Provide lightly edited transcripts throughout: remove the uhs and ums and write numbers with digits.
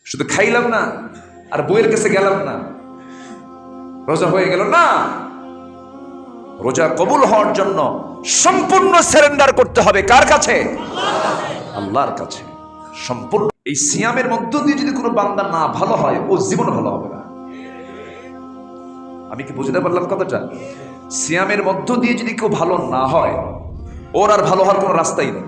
শুধু খাইলাম না আর বইয়ের কাছে গেলাম না, রোজা হয়ে গেল না। রোজা কবুল হওয়ার জন্য সম্পূর্ণ সারেন্ডার করতে হবে কার কাছে? আল্লাহর কাছে সম্পূর্ণ। এই সিয়ামের মধ্য দিয়ে যদি কোনো বান্দা না ভালো হয়, ও জীবন ভালো হবে না। আমি কি বুঝতে পারলাম কথাটা? সিয়ামের মধ্য দিয়ে যদি কেউ ভালো না হয়, ওর আর ভালো হওয়ার কোনো রাস্তাই নেই।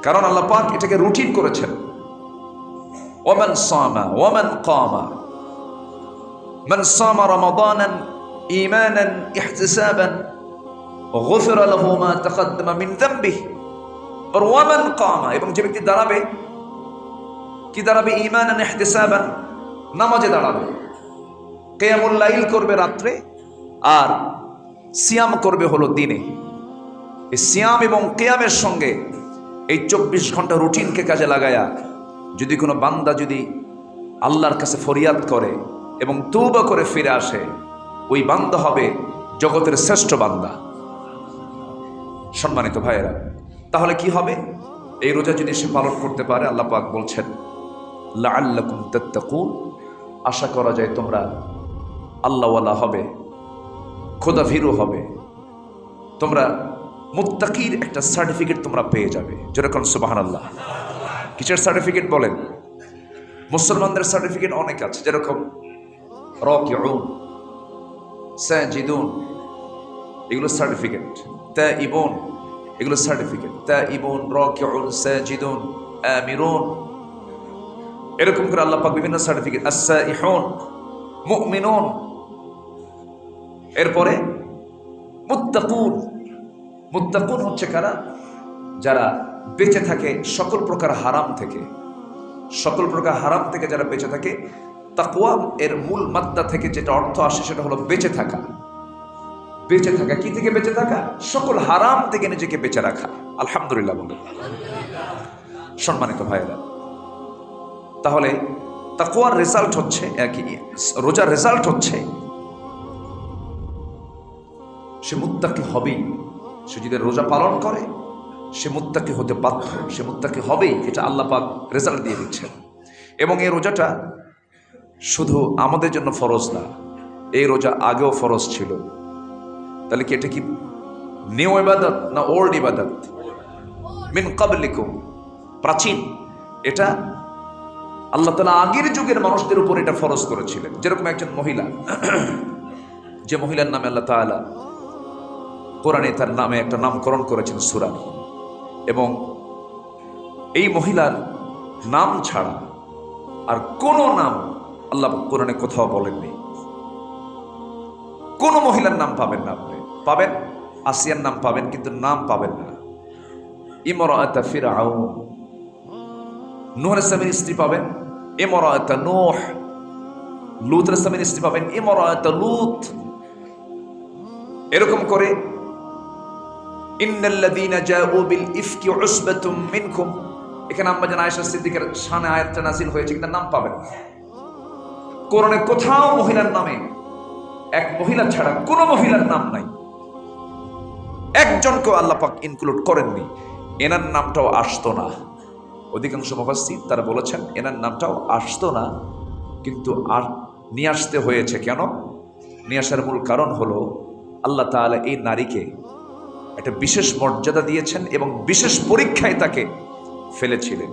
কারণ আল্লাহ পাক এটাকে রুটিন করেছেন। ওমান সামা ওমান কামা মান সামা রমাদানান ঈমানান ইহতিসাবান গুফিরা লাহু মা তাকদ্দামা মিন যামবিহি। আর ওমান কামা, এবং যে ব্যক্তি দাঁড়াবে, কি দাঁড়াবে? ঈমানান ইহতিসাবান, নামাজে দাঁড়াবে, কিয়ামুল লাইল করবে রাত্রে, আর সিয়াম করবে হলো দিনে। এই সিয়াম এবং কিয়ামের সঙ্গে এই 24 ঘন্টা রুটিনকে কাজে লাগায়া যদি কোনো বান্দা যদি আল্লাহর কাছে ফরিয়াদ করে এবং তওবা করে ফিরে আসে, ওই বান্দা হবে জগতের শ্রেষ্ঠ বান্দা। সম্মানিত ভাইয়েরা, তাহলে কি হবে? এই রোজা যদি সে পালন করতে পারে, আল্লাহ পাক বলছেন লাআল্লাকুম তাত্তাকুন, আশা করা যায় তোমরা আল্লাহওয়ালা হবে, খোদাভীরু হবে, তোমরা মুত্তাকির একটা সার্টিফিকেট তোমরা পেয়ে যাবে। যেরকম সুবহানাল্লাহ। কিসের সার্টিফিকেট বলেন? মুসলমানদের সার্টিফিকেট অনেক আছে, যেরকম রাকিউন, সাজিদুন, এগুলো সার্টিফিকেট। তাইবুন, এগুলো সার্টিফিকেট। তাইবুন, রাকিউন, সাজিদুন, আমিরুন, এরকম করে আল্লাহ পাক বিভিন্ন সার্টিফিকেট। আস-সাইহুন, মুমিনুন, এরপরে মুত্তাকুন। মুত্তাকুন হচ্ছে কারা? যারা বেঁচে থাকে সকল প্রকার হারাম থেকে। সকল প্রকার হারাম থেকে যারা বেঁচে থাকে। তাকওয়া এর মূল মাত্রা থেকে যেটা অর্থ আসে সেটা হলো বেঁচে থাকা। বেঁচে থাকা কি থেকে বেঁচে থাকা? সকল হারাম থেকে নিজেকে বেঁচে রাখা। আলহামদুলিল্লাহ বলুন। সম্মানিত ভাইয়েরা, তাহলে তাকওয়ার রেজাল্ট হচ্ছে একই, রোজার রেজাল্ট হচ্ছে সে মুত্তাকি হবেই। সে যদি রোজা পালন করে, সে মুত্তাকি হতে বাধ্য, সে মুত্তাকি হবেই। এটা আল্লাহ পাক রেজাল্ট দিয়ে দিচ্ছেন। এবং এই রোজাটা শুধু আমাদের জন্য ফরজ না, এই রোজা আগেও ফরজ ছিল। তাহলে কি এটা কি নিউ ইবাদত না ওল্ড ইবাদত? মিন ক্বাবলিকুম, প্রাচীন। এটা আল্লাহ তাআলা আগের যুগের মানুষদের উপর এটা ফরজ করেছিলেন। যেরকম একজন মহিলা, যে মহিলার নামে আল্লাহ তাআলা কোরআনে তার নামে একটা নামকরণ করেছেন সূরা, এবং এই মহিলার নাম ছাড়া আর কোনো নাম আল্লাহ কোরআনে কোথাও বলেননি। কোন মহিলার নাম পাবেন না আপনি। পাবেন আসিয়ার নাম পাবেন, কিন্তু নাম পাবেন না। ইমরাআতা ফিরআউন, নূহ আলাইহিস সালামের স্ত্রী পাবেন ইমরাআতা নূহ। লূত আলাইহিস সালামের স্ত্রী পাবেন ইমরাআতা লূত। এরকম করে ইন্নাল্লাযীনা জাউ বিল ইফকি উসবাতুম মিনকুম, এখানে আম্মা জান আয়েশা সিদ্দিকার শানে আয়াতটা নাযিল হয়েছে, কিন্তু নাম পাবেন না। কোরআনে কোথাও মহিলার নামে, এক মহিলা ছাড়া কোনো মহিলার নাম নাই। একজনকেও আল্লাহ পাক ইনক্লুড করেননি। এনার নামটাও আসতো না। অধিকাংশ মুফাসসির তারা বলেছেন এনার নামটাও আসতো না, কিন্তু আর নিয়ে আসতে হয়েছে। কেন নিয়ে আসার মূল কারণ হলো আল্লাহ তাআলা এই নারীকে একটা বিশেষ মর্যাদা দিয়েছেন এবং বিশেষ পরীক্ষায় তাকে ফেলেছিলেন।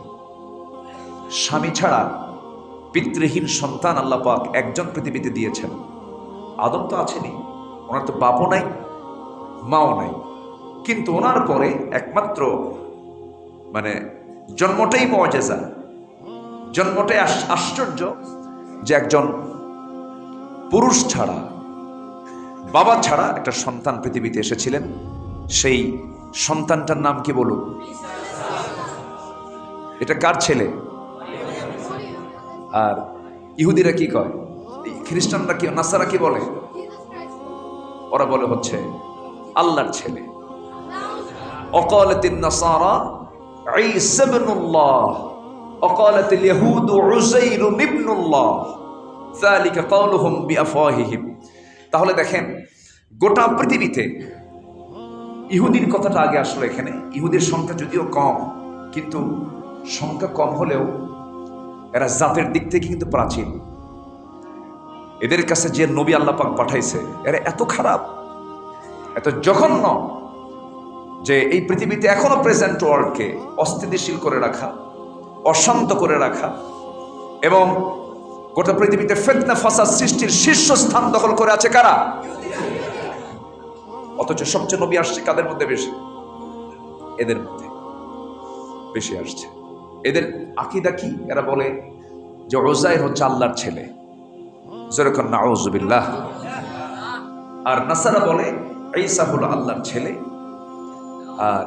স্বামী ছাড়া পিতৃহীন সন্তান আল্লাহ পাক একজন পৃথিবীতে দিয়েছেন। আদম তো আছেনই, ওনার তো বাপও নাই মাও নাই, কিন্তু ওনার পরে একমাত্র জন্মটাই মুআজিজা, জন্মটাই আশ্চর্য, যে একজন পুরুষ ছাড়া, বাবা ছাড়া একটা সন্তান পৃথিবীতে এসেছিলেন। সেই সন্তানটার নাম কি বলুন? এটা কার ছেলে? আর ইহুদিরা কি কয়? খ্রিস্টানরা কি, নাসারা কি বলে? ওরা বলে হচ্ছে আল্লাহর ছেলে। অকালাতিন নাসারা ঈসা ইবনুল্লাহ, অকালাতিল ইয়াহুদ উযাইর ইবনুল্লাহ, যালিকা কাওলুহুম বিআফওয়াহিহিম। তাহলে দেখেন গোটা পৃথিবীতে ইহুদির কথাটা আগে আসলো। এখানে ইহুদির সংখ্যা যদিও কম, কিন্তু সংখ্যা কম হলেও এরা জাতের দিক থেকে কিন্তু প্রাচীন। এদের কাছে যে নবী আল্লাহ পাক পাঠাইছে এরা এত খারাপ, এত জঘন্য যে এই পৃথিবীতে এখনো প্রেজেন্ট ওয়ার্ল্ডকে অস্থিতিশীল করে রাখা, অশান্ত করে রাখা এবং গোটা পৃথিবীতে ফিতনা ফাসাদ সৃষ্টির শীর্ষস্থান দখল করে আছে কারা? অথচ সবচেয়ে নবী আসছে কাদের মধ্যে বেশি? এদের মধ্যে বেশি আসছে। এদের আকীদা কি? এরা বলে যে উযাইর হচ্ছে আল্লাহর ছেলে, যেরকম নাউযুবিল্লাহ। আর নাসারা বলে ঈসা হলো আল্লাহর ছেলে। আর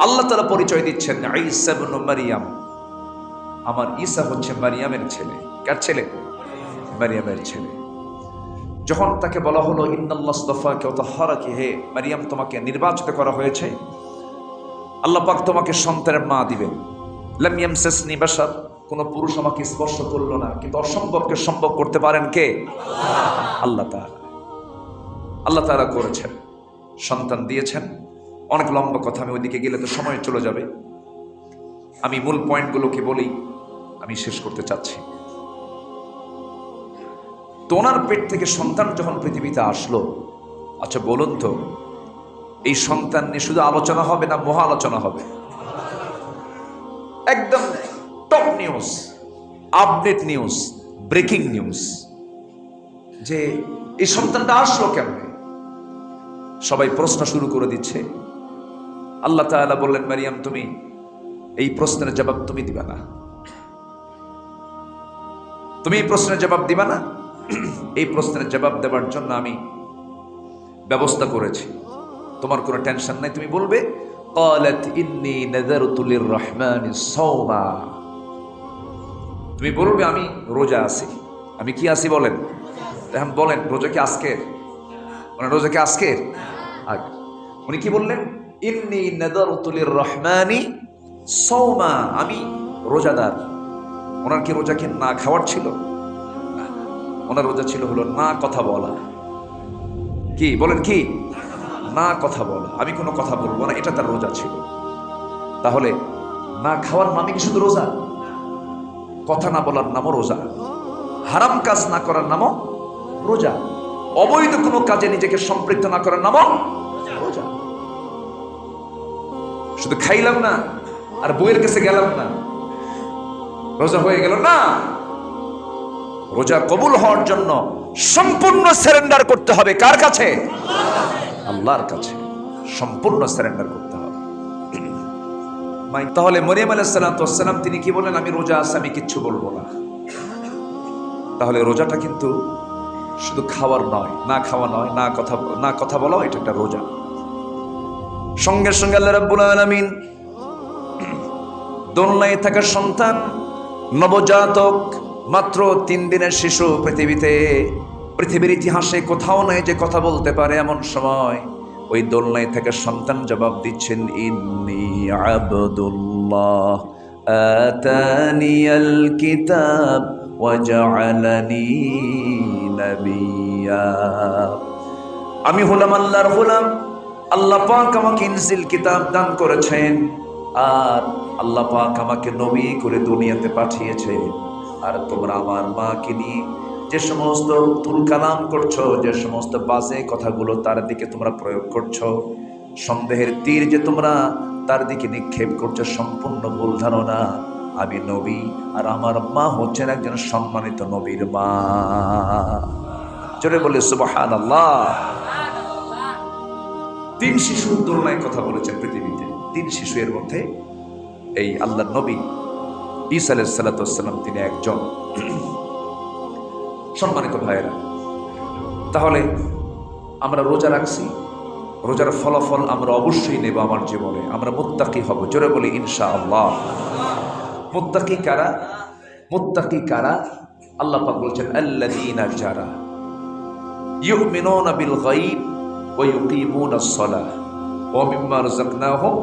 আল্লাহ তাআলা পরিচয় দিচ্ছেন ঈসা ইবনে মারইয়াম, আমার ঈসা হচ্ছে মারইয়ামের ছেলে। কার ছেলে? মারইয়ামের ছেলে। যখন তাকে বলা হলো ইন্নাল্লাহ আসতাফাকা ওয়া তাহহারাকি, হে মারইয়াম তোমাকে নির্বাচিত করা হয়েছে, আল্লাহ পাক তোমাকে সন্তানের মা দিবেন। লাম ইয়ামসাসনি বাশার, কোন পুরুষ আমাকে স্পর্শ করলো না, কিন্তু অসম্ভবকে সম্ভব করতে পারেন কে? আল্লাহ তাআলা। আল্লাহ তাআলা করেছেন, সন্তান দিয়েছেন। অনেক লম্বা কথা, আমি ওইদিকে গেলে তো সময় চলে যাবে। আমি মূল পয়েন্টগুলোকে বলি, আমি শেষ করতে চাচ্ছি। তো ওনার পেট থেকে সন্তান যখন পৃথিবীতে আসলো, আচ্ছা বলুন তো এই সন্তান নিয়ে শুধু আলোচনা হবে না মহা আলোচনা হবে? একদম top news, update news, breaking news যে এই সন্তানটা আসলো কেমনে। সবাই প্রশ্ন শুরু করে দিচ্ছে। আল্লাহ তাআলা বললেন, মারইয়াম তুমি এই প্রশ্নের জবাব তুমি দিবা না, তুমি এই প্রশ্নের জবাব দিবা না। এই প্রশ্নের জবাব দেওয়ার জন্য আমি ব্যবস্থা করেছি, তোমার কোনো টেনশন নাই। তুমি বলবে ক্বালাত ইন্নী নাযারতু লিররহমানি সাওমা, তুমি বলবে আমি রোজা আছি। আমি কি আছি বলেন? এখন বলেন রোজা কি আজকের? মানে রোজা কি আজকের? আগে উনি কি বললেন? ইন্নী নাযারতু লিররহমানি সাওমা, আমি রোজাদার। ওনার কি রোজা কি না খাওয়ার ছিল? ওনার রোজা ছিল হলো না কথা বলা। কি বলেন? কি না কথা বলা, আমি কোনো কথা বলবো না, এটা তার রোজা ছিল। তাহলে না খাওয়ার নামে কি শুধু রোজা? কথা না বলার নামও রোজা, হারাম কাজ না করার নামও রোজা, অবৈধ কোনো কাজে নিজেকে সম্পৃক্ত না করার নামও রোজা। শুধু খাইলাম না আর বইয়ের কাছে গেলাম না, রোজা হয়ে গেল না। রোজা কবুল হওয়ার জন্য সম্পূর্ণ সারেন্ডার করতে হবে কার কাছে? আল্লাহর কাছে সম্পূর্ণ সারেন্ডার করতে হবে। তাহলে মরিয়ম আলাইহিস সালাম তিনি কি বলেন? আমি রোজা আছি, আমি কিচ্ছু বলবো না। তাহলে রোজাটা কিন্তু শুধু খাওয়ার নয়, না খাওয়া নয়, না কথা বলা, এটা একটা রোজা। সঙ্গে সঙ্গে আল্লাহ রাব্বুল আলামিন দোলনায় থাকা সন্তান, নবজাতক, মাত্র 3 দিনের শিশু পৃথিবীর ইতিহাসে কোথাও নাই যে কথা বলতে পারে এমন সময় ওই দোলনায় থাকা সন্তান জবাব দিচ্ছেন, ইন্নী আবদুল্লাহ আতানিয়াল কিতাব ওয়া জাআলানি নাবিয়্যা, আমি হলাম আল্লাহর গোলাম। আল্লাহ পাক আমাকে ইনজিল কিতাব দান করেছেন আর আল্লাহ পাক আমাকে নবী করে দুনিয়াতে পাঠিয়েছে। আর তোমরা আমার মাকে নিয়ে যে সমস্ত তুল কালাম করছো, যে সমস্ত বাজে কথাগুলো তার দিকে তোমরা প্রয়োগ করছো, সন্দেহের তীর যে তোমরা তার দিকে নিক্ষেপ করছো, সম্পূর্ণ ভুল ধারণা। আমি নবী আর আমার মা হচ্ছেন একজন সম্মানিত নবীর মা। জোরে বলে সুবহানাল্লাহ। 3 শিশুর তুলনায় কথা বলেছেন পৃথিবীতে। 3 শিশু, এর মধ্যে এই আল্লাহর নবী ঈসা আলাইহিস সালাম তিনি একজন। সম্মানিত ভাইয়েরা, তাহলে আমরা রোজা রাখছি, রোজার ফলাফল আমরা অবশ্যই নেব আমার জীবনে। আমরা মুত্তাকি হব, জোরে বলি ইনশাআল্লাহ। মুত্তাকি কারা? মুত্তাকি কারা? আল্লাহ পাক বলছেন আল্লাযীনা যারা ইউমিনুনা বিল গায়ব ওয়া ইউকিমুনাস সালাহ ওয়া মিম্মা রাযাকনাহুম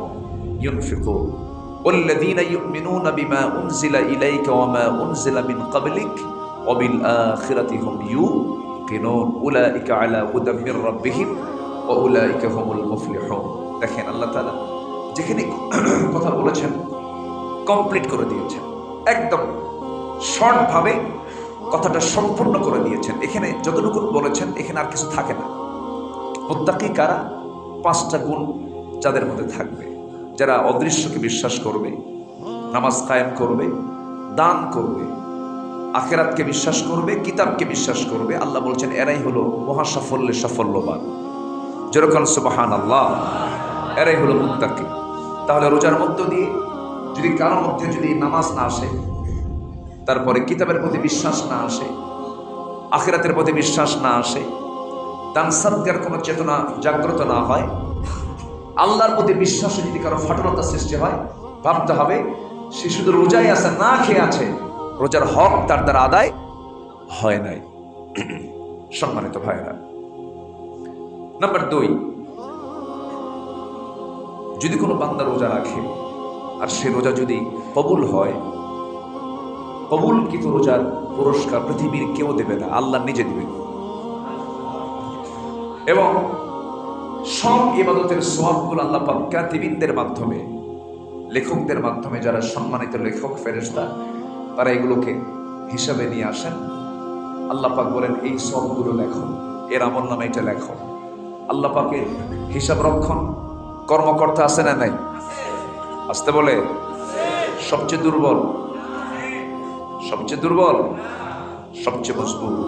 ইউনফিকুন ওয়াল্লাযীনা ইউমিনুনা বিমা উনজিলা ইলাইকা ওয়া মা উনজিলা মিন ক্বাবলিক ওয়া বিল আখিরাতি হুম ইউকিনুন উলাইকা আলা হুদাম মির রাব্বিহিম ওয়া উলাইকা হুমুল মুফলিহুন। দেখেন আল্লাহ তাআলা যেখানে কথা বলেছেন কমপ্লিট করে দিয়েছেন, একদম শর্টভাবে কথাটা সম্পূর্ণ করে দিয়েছেন। এখানে যতটুকু বলেছেন এখানে আর কিছু থাকে না। মুত্তাকি কারা? 5টা গুণ যাদের মধ্যে থাকবে, যারা অদৃশ্যকে বিশ্বাস করবে, নামাজ কায়েম করবে, দান করবে, আখিরাতকে বিশ্বাস করবে, কিতাবকে বিশ্বাস করবে, আল্লাহ বলছেন এরাই হলো মহাসাফল্যে সাফল্যবান। যেরকম সুবহানাল্লাহ, এরাই হলো মুত্তাকি। তাহলে রোজার মধ্য দিয়ে যদি কারোর মধ্যে যদি নামাজ না আসে, তারপরে কিতাবের প্রতি বিশ্বাস না আসে, আখিরাতের প্রতি বিশ্বাস না আসে, দান সাদকার কোনো চেতনা জাগ্রত না হয়, আল্লাহর প্রতি বিশ্বাসে যদি কারো ফাটলতা সৃষ্টি হয়, ভাবতে হবে সে শুধু রোজাই আছে, না খেয়ে আছে, রোজার হক তার দ্বারা আদায় হয় নাই। সম্মানিত ভাইরা, নাম্বার 2, যদি কোনো বান্দা রোজা রাখে আর সে রোজা যদি কবুল হয়, কবুলকৃত রোজার পুরস্কার পৃথিবীর কেউ দেবে না, আল্লাহ নিজে দিবেন। এবং সব ইবাদতের সওয়াবগুলো আল্লাহ পাক কাতিবিনদের মাধ্যমে, লেখকদের মাধ্যমে, যারা সম্মানিত লেখক ফেরেশতা, তারা এগুলোকে হিসাবে নিয়ে আসেন। আল্লাহ পাক বলেন এই সবগুলো লেখো, এর আমল নামে এটা লেখো। আল্লাহ পাকের হিসাব রক্ষণ কর্মকর্তা আছে না নাই? আসতে বলে সবচেয়ে দুর্বল, সবচেয়ে দুর্বল, সবচেয়ে মজবুত।